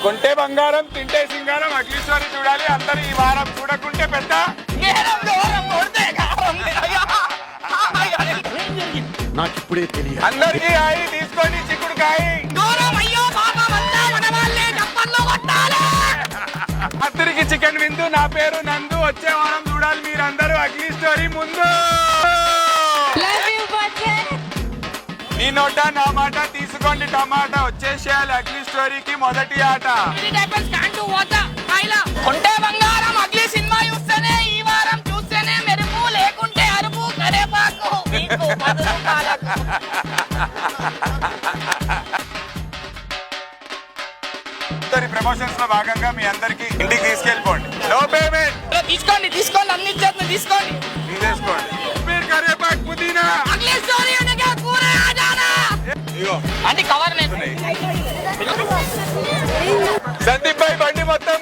కొంటే బంగారం తింటే సింగారం అగ్లీ స్టోరీ చూడాలి అందరూ ఈ వారం. చూడకుంటే పెద్ద నాకు ఇప్పుడే తెలియదు. అందరికి హాయి తీసుకోండి చిక్కుడుకాయ. అందరికి చికెన్ విందు. నా పేరు నందు. వచ్చే వారం చూడాలి మీరందరూ అగ్లీ స్టోరీ. ముందు నీ నోట నా మాట తీసుకోండి టమాటా. వచ్చేసేయాలి అగ్లీ స్టోరీకి మొదటి ఆట. కొంటే బంగారం అగ్లీ సినిమా చూస్తేనే ఈ వారం చూస్తేనే మెరుపు, లేకుంటే అరుపు కరేపాకు. మీకు 10 రూపాయలకు. ప్రమోషన్స్ లో భాగంగా మీ అందరికి ఇంటికి తీసుకెళ్ళిపోండి. No payment. తీసుకోండి తీసుకోండి, అన్ని చేతులు తీసుకోండి, తీసేసుకోండి. మీరు కరేపాకు పుదీనా అగ్లీ స్టోరీ అనగా కూర ఆజానా. ఇగో అంటే కవర్ సందీప్ భాయ్ బండి మొత్తం